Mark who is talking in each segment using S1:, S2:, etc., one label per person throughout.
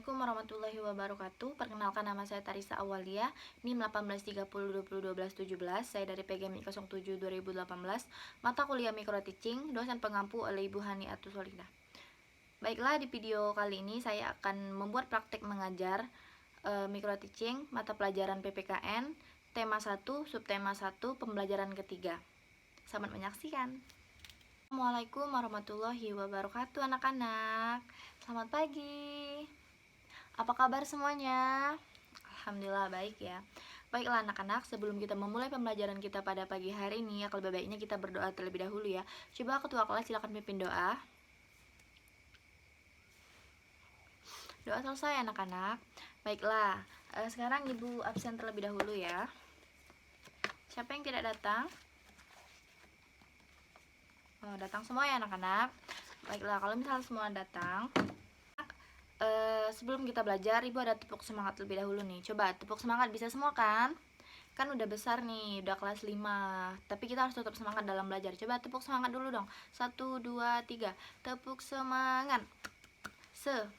S1: Assalamualaikum warahmatullahi wabarakatuh. Perkenalkan, nama saya Tarisa Awalia, NIM 1830201217. Saya dari PGMI 07 2018, mata kuliah Micro Teaching, dosen pengampu oleh Ibu Hani Atusolina. Baiklah, di video kali ini saya akan membuat praktek mengajar Micro Teaching, mata pelajaran PPKN, tema 1, subtema 1, pembelajaran ketiga. Selamat menyaksikan. Assalamualaikum warahmatullahi wabarakatuh anak-anak. Selamat pagi. Apa kabar semuanya? Alhamdulillah baik ya. Baiklah anak-anak, sebelum kita memulai pembelajaran kita pada pagi hari ini, ya lebih baiknya kita berdoa terlebih dahulu ya. Coba ketua kelas silakan pimpin doa. Doa selesai anak-anak. Baiklah, sekarang ibu absen terlebih dahulu ya. Siapa yang tidak datang? Datang semua ya anak-anak. Baiklah, kalau misalnya semua datang, sebelum kita belajar, ibu ada tepuk semangat lebih dahulu nih. Coba tepuk semangat, bisa semua kan? Kan udah besar nih, udah kelas 5. Tapi kita harus tetap semangat dalam belajar. Coba tepuk semangat dulu dong. 1, 2, 3. Tepuk semangat. Semangat.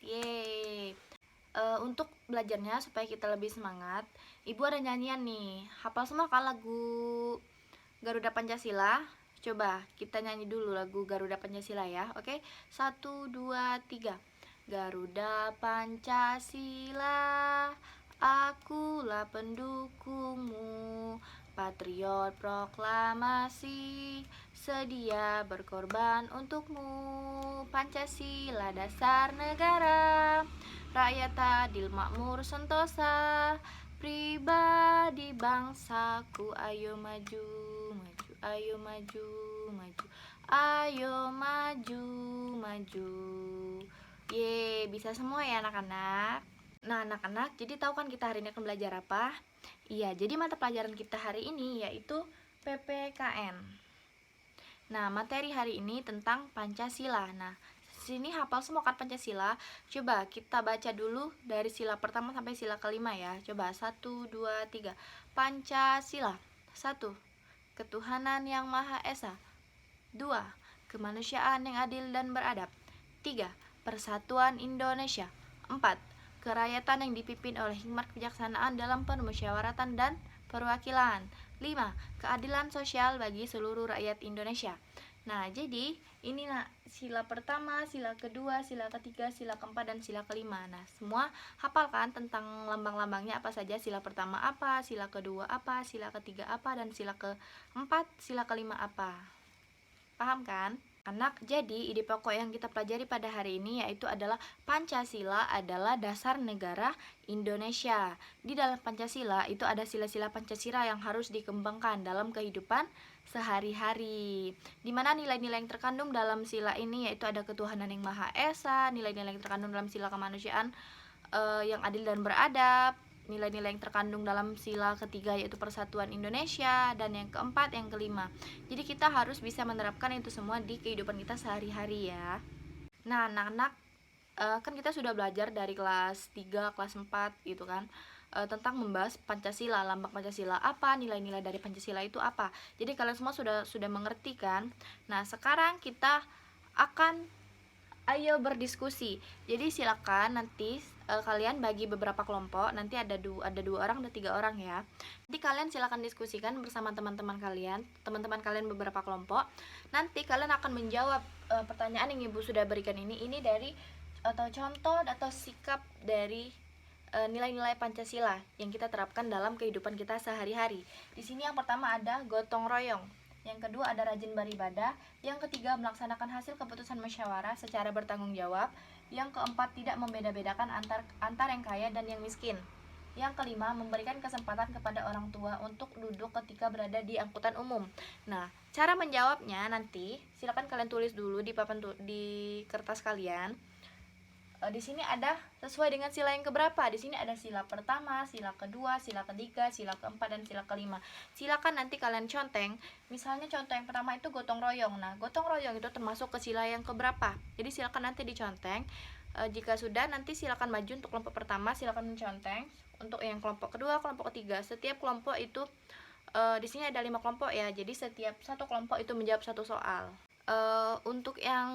S1: Yeay. Untuk belajarnya supaya kita lebih semangat, ibu ada nyanyian nih. Hafal semua kan lagu Garuda Pancasila? Coba kita nyanyi dulu lagu Garuda Pancasila ya. Oke, 1, 2, 3. Garuda Pancasila, akulah pendukungmu, patriot proklamasi, sedia berkorban untukmu. Pancasila dasar negara, rakyat adil makmur sentosa, pribadi bangsaku, ayo maju, maju, ayo maju, maju, ayo maju, maju. Ye, bisa semua ya anak-anak. Nah anak-anak, jadi tahu kan kita hari ini akan belajar apa? Iya, jadi mata pelajaran kita hari ini yaitu PPKN. Nah, materi hari ini tentang Pancasila. Nah, sini hafal semua kan Pancasila. Coba kita baca dulu dari sila pertama sampai sila kelima ya. Coba 1, 2, 3. Pancasila. 1. Ketuhanan yang Maha Esa. 2. Kemanusiaan yang adil dan beradab. 3. Persatuan Indonesia. 4. Kerakyatan yang dipimpin oleh hikmat kebijaksanaan dalam permusyawaratan dan perwakilan. 5. Keadilan sosial bagi seluruh rakyat Indonesia. Nah, jadi ini sila pertama, sila kedua, sila ketiga, sila keempat, dan sila kelima. Nah, semua hafal kan tentang lambang-lambangnya apa saja? Sila pertama apa, sila kedua apa, sila ketiga apa, dan sila keempat, sila kelima apa? Paham kan? Anak, jadi ide pokok yang kita pelajari pada hari ini yaitu adalah Pancasila adalah dasar negara Indonesia. Di dalam Pancasila itu ada sila-sila Pancasila yang harus dikembangkan dalam kehidupan sehari-hari. Di mana nilai-nilai yang terkandung dalam sila ini yaitu ada ketuhanan yang Maha Esa, nilai-nilai yang terkandung dalam sila kemanusiaan yang adil dan beradab, nilai-nilai yang terkandung dalam sila ketiga yaitu persatuan Indonesia, dan yang keempat, yang kelima. Jadi kita harus bisa menerapkan itu semua di kehidupan kita sehari-hari ya. Nah anak-anak, kan kita sudah belajar dari kelas 3, kelas 4 gitu kan, tentang membahas Pancasila, lambang Pancasila apa, nilai-nilai dari Pancasila itu apa. Jadi kalian semua sudah mengerti kan. Nah sekarang kita akan berdiskusi. Jadi silakan nanti kalian bagi beberapa kelompok. Nanti ada dua orang, ada 3 orang ya. Jadi kalian silakan diskusikan bersama teman-teman kalian. Teman-teman kalian beberapa kelompok. Nanti kalian akan menjawab pertanyaan yang ibu sudah berikan ini. Ini dari atau contoh atau sikap dari nilai-nilai Pancasila yang kita terapkan dalam kehidupan kita sehari-hari. Di sini yang pertama ada gotong royong. Yang kedua ada rajin beribadah. Yang ketiga melaksanakan hasil keputusan musyawarah secara bertanggung jawab. Yang keempat tidak membeda-bedakan antar yang kaya dan yang miskin. Yang kelima memberikan kesempatan kepada orang tua untuk duduk ketika berada di angkutan umum. Nah, cara menjawabnya nanti silakan kalian tulis dulu di di kertas kalian. Di sini ada sesuai dengan sila yang keberapa. Di sini ada sila pertama, sila kedua, sila ketiga, sila keempat, dan sila kelima. Silakan nanti kalian conteng. Misalnya contoh yang pertama itu gotong royong. Nah, gotong royong itu termasuk ke sila yang keberapa. Jadi silakan nanti diconteng. Jika sudah, nanti silakan maju untuk kelompok pertama, silakan menconteng. Untuk yang kelompok kedua, kelompok ketiga, setiap kelompok itu di sini ada 5 kelompok ya. Jadi setiap satu kelompok itu menjawab satu soal. Untuk yang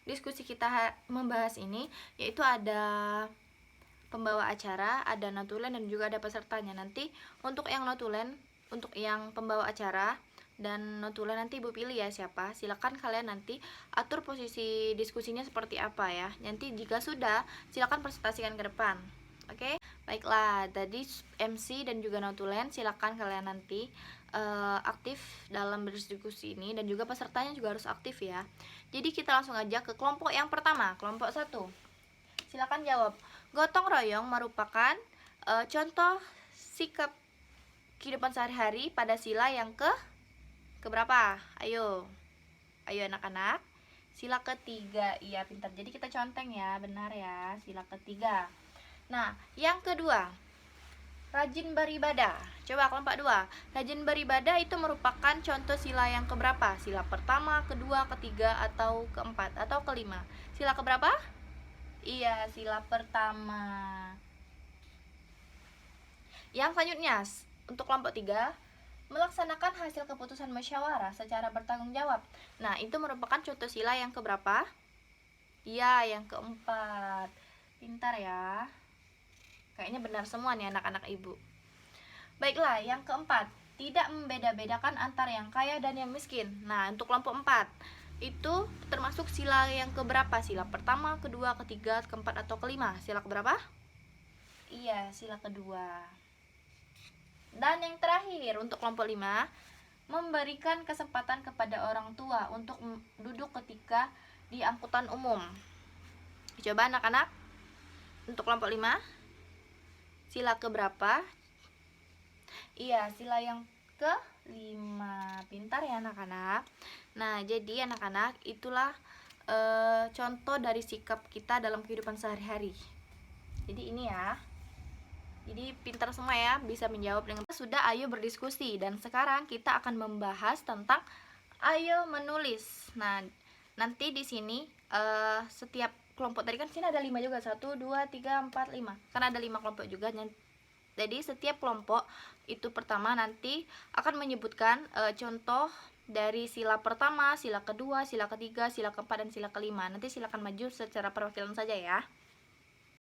S1: diskusi kita membahas ini, yaitu ada pembawa acara, ada notulen, dan juga ada pesertanya. Nanti untuk yang notulen, untuk yang pembawa acara dan notulen nanti Ibu pilih ya siapa. Silakan kalian nanti atur posisi diskusinya seperti apa ya. Nanti jika sudah, silakan presentasikan ke depan. Oke, baiklah. Tadi MC dan juga notulen silakan kalian nanti aktif dalam berdiskusi ini, dan juga pesertanya juga harus aktif ya. Jadi kita langsung aja ke kelompok yang pertama, kelompok 1. Silakan jawab. Gotong royong merupakan contoh sikap kehidupan sehari-hari pada sila yang keberapa? Ayo anak-anak. Sila ketiga. Iya, pintar. Jadi kita conteng ya, benar ya. Sila ketiga. Nah, yang kedua, rajin beribadah. Coba kelompok 2. Rajin beribadah itu merupakan contoh sila yang keberapa? Sila pertama, kedua, ketiga, atau keempat, atau kelima? Sila keberapa? Iya, sila pertama. Yang selanjutnya, untuk kelompok 3, melaksanakan hasil keputusan musyawarah secara bertanggung jawab. Nah, itu merupakan contoh sila yang keberapa? Iya, yang keempat. Pintar ya. Kayaknya benar semua nih anak-anak Ibu. Baiklah, yang keempat, tidak membeda-bedakan antara yang kaya dan yang miskin. Nah, untuk kelompok 4, itu termasuk sila yang keberapa? Sila pertama, kedua, ketiga, keempat, atau kelima? Sila keberapa? Iya, sila kedua. Dan yang terakhir, untuk kelompok 5, memberikan kesempatan kepada orang tua untuk duduk ketika di angkutan umum. Coba anak-anak, untuk kelompok 5, sila keberapa? Iya, sila yang ke-5. Pintar ya anak-anak. Nah, jadi anak-anak, itulah contoh dari sikap kita dalam kehidupan sehari-hari. Jadi ini ya. Jadi pintar semua ya, bisa menjawab dengan sudah. Ayo berdiskusi, dan sekarang kita akan membahas tentang ayo menulis. Nah, nanti di sini setiap kelompok tadi kan sini ada 5 juga, 1, 2, 3, 4, 5. Karena ada 5 kelompok juga. Jadi setiap kelompok itu pertama nanti akan menyebutkan contoh dari sila pertama, sila kedua, sila ketiga, sila keempat, dan sila kelima. Nanti silakan maju secara perwakilan saja ya.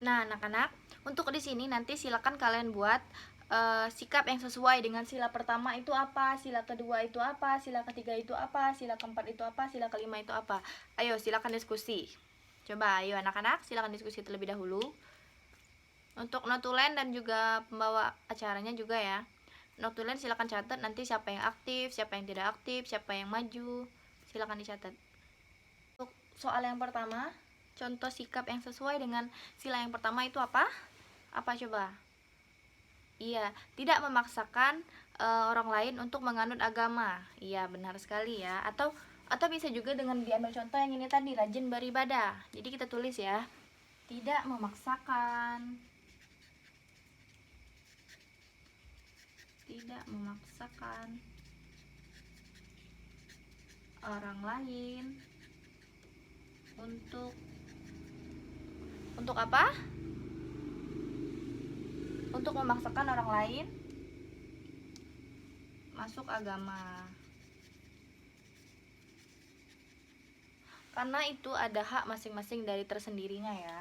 S1: Nah, anak-anak, untuk di sini nanti silakan kalian buat sikap yang sesuai dengan sila pertama itu apa, sila kedua itu apa, sila ketiga itu apa, sila keempat itu apa, sila kelima itu apa. Ayo silakan diskusi. Coba ayo anak-anak, silakan diskusi terlebih dahulu. Untuk notulen dan juga pembawa acaranya juga ya. Notulen silakan catat nanti siapa yang aktif, siapa yang tidak aktif, siapa yang maju. Silakan dicatat. Untuk soal yang pertama, contoh sikap yang sesuai dengan sila yang pertama itu apa? Apa coba? Iya, tidak memaksakan orang lain untuk menganut agama. Iya, benar sekali ya. Atau bisa juga dengan diambil contoh yang ini tadi, rajin beribadah. Jadi kita tulis ya. Tidak memaksakan. Tidak memaksakan orang lain untuk apa? Untuk memaksakan orang lain masuk agama. Karena itu ada hak masing-masing dari tersendirinya ya,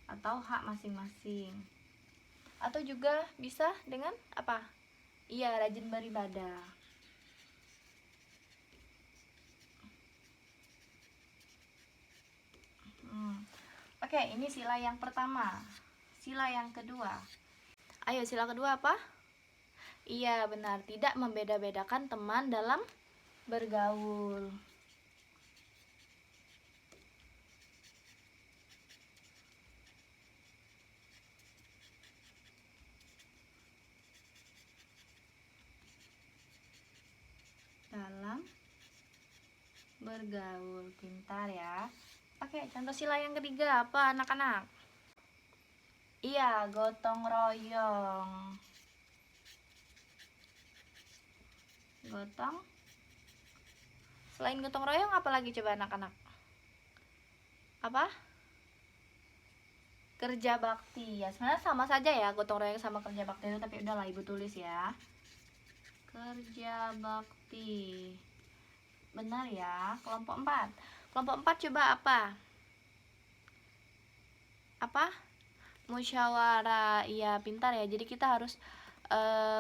S1: atau hak masing-masing. Atau juga bisa dengan apa? Iya, rajin beribadah. Oke, ini sila yang pertama. Sila yang kedua. Ayo, sila kedua apa? Iya, benar. Tidak membeda-bedakan teman dalam bergaul. Dalam bergaul. Pintar ya. Oke, contoh sila yang ketiga apa anak-anak? Iya, gotong royong. Gotong. Selain gotong royong apa lagi coba anak-anak? Apa? Kerja bakti. Ya, sebenarnya sama saja ya gotong royong sama kerja bakti itu, tapi udahlah Ibu tulis ya. Kerja bakti. Benar ya. Kelompok 4. Kelompok 4 coba apa? Apa? Musyawarah. Iya, pintar ya. Jadi kita harus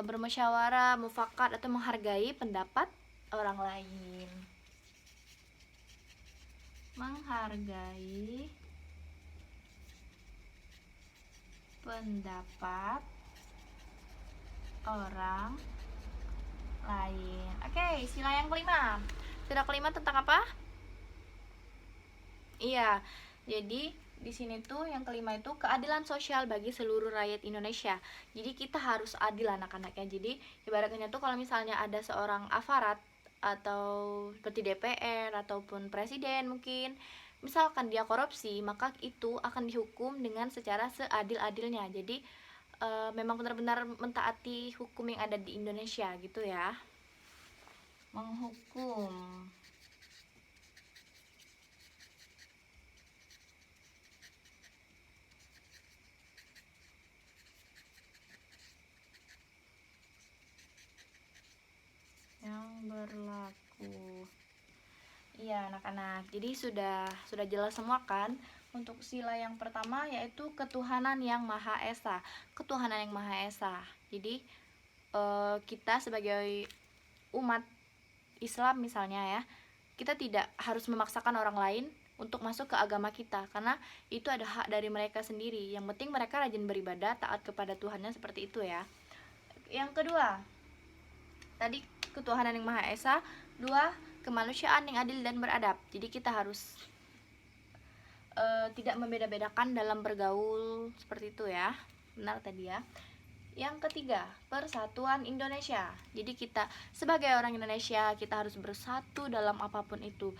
S1: bermusyawarah, mufakat atau menghargai pendapat orang lain. Menghargai pendapat orang lain. Oke, sila yang kelima. Sila kelima tentang apa? Iya, jadi di sini tuh yang kelima itu keadilan sosial bagi seluruh rakyat Indonesia. Jadi kita harus adil anak-anaknya. Jadi ibaratnya tuh kalau misalnya ada seorang aparat atau seperti DPR ataupun presiden mungkin, misalkan dia korupsi, maka itu akan dihukum dengan secara seadil-adilnya. Jadi memang benar-benar mentaati hukum yang ada di Indonesia gitu ya. Menghukum yang berlaku. Iya anak-anak, jadi sudah jelas semua kan untuk sila yang pertama yaitu ketuhanan yang Maha Esa. Ketuhanan yang Maha Esa. Jadi kita sebagai umat Islam misalnya ya, kita tidak harus memaksakan orang lain untuk masuk ke agama kita karena itu ada hak dari mereka sendiri. Yang penting mereka rajin beribadah, taat kepada Tuhannya seperti itu ya. Yang kedua, tadi ketuhanan yang Maha Esa. Dua, kemanusiaan yang adil dan beradab. Jadi kita harus tidak membeda-bedakan dalam bergaul seperti itu ya. Benar tadi ya. Yang ketiga, persatuan Indonesia. Jadi kita sebagai orang Indonesia kita harus bersatu dalam apapun itu.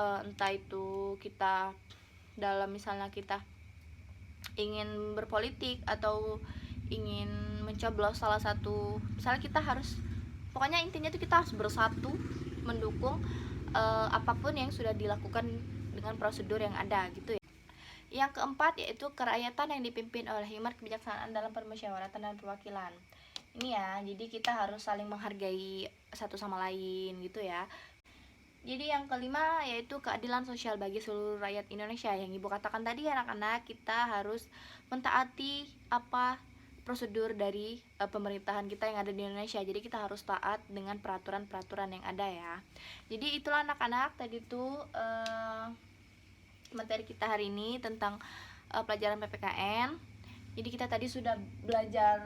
S1: Entah itu kita dalam misalnya kita ingin berpolitik atau ingin mencoblos salah satu, misalnya kita harus, pokoknya intinya itu kita harus bersatu mendukung apapun yang sudah dilakukan dengan prosedur yang ada gitu ya. Yang keempat yaitu kerakyatan yang dipimpin oleh hikmat kebijaksanaan dalam permusyawaratan dan perwakilan. Ini ya, jadi kita harus saling menghargai satu sama lain gitu ya. Jadi yang kelima yaitu keadilan sosial bagi seluruh rakyat Indonesia. Yang Ibu katakan tadi anak-anak, kita harus mentaati apa prosedur dari pemerintahan kita yang ada di Indonesia. Jadi kita harus taat dengan peraturan-peraturan yang ada ya. Jadi itulah anak-anak tadi tuh materi kita hari ini tentang pelajaran PPKN. Jadi kita tadi sudah belajar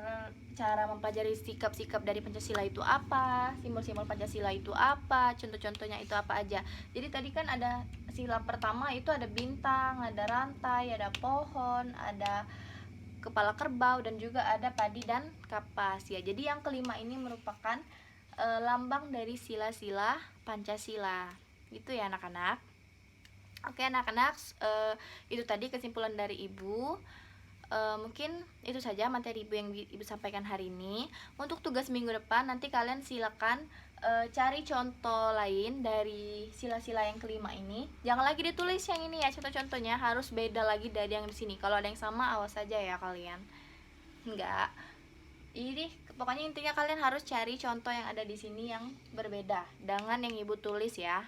S1: cara mempelajari sikap-sikap dari Pancasila itu apa, simbol-simbol Pancasila itu apa, contoh-contohnya itu apa aja. Jadi tadi kan ada sila pertama itu ada bintang, ada rantai, ada pohon, ada kepala kerbau, dan juga ada padi dan kapas ya. Jadi yang kelima ini merupakan lambang dari sila-sila Pancasila. Gitu ya anak-anak. Oke anak-anak, itu tadi kesimpulan dari Ibu. Mungkin itu saja materi Ibu yang Ibu sampaikan hari ini. Untuk tugas minggu depan nanti kalian silakan cari contoh lain dari sila-sila yang kelima ini. Jangan lagi ditulis yang ini ya, contoh-contohnya harus beda lagi dari yang di sini. Kalau ada yang sama awas saja ya kalian. Enggak. Ini pokoknya intinya kalian harus cari contoh yang ada di sini yang berbeda dengan yang Ibu tulis ya.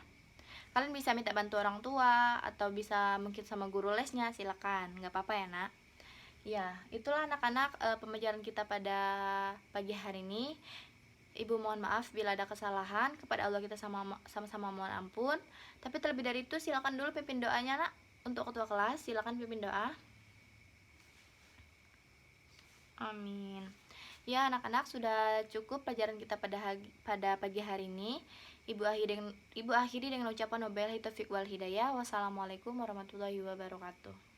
S1: Kalian bisa minta bantu orang tua atau bisa mungkin sama guru lesnya, silakan, nggak apa-apa ya nak. Ya, itulah anak-anak pembelajaran kita pada pagi hari ini. Ibu mohon maaf bila ada kesalahan, kepada Allah kita sama-sama mohon ampun. Tapi terlebih dari itu silakan dulu pimpin doanya nak. Untuk ketua kelas silakan pimpin doa. Amin. Ya anak-anak, sudah cukup pelajaran kita pada pagi hari ini. Ibu akhiri dengan ucapan wabillahi taufiq wal hidayah. Wassalamualaikum warahmatullahi wabarakatuh.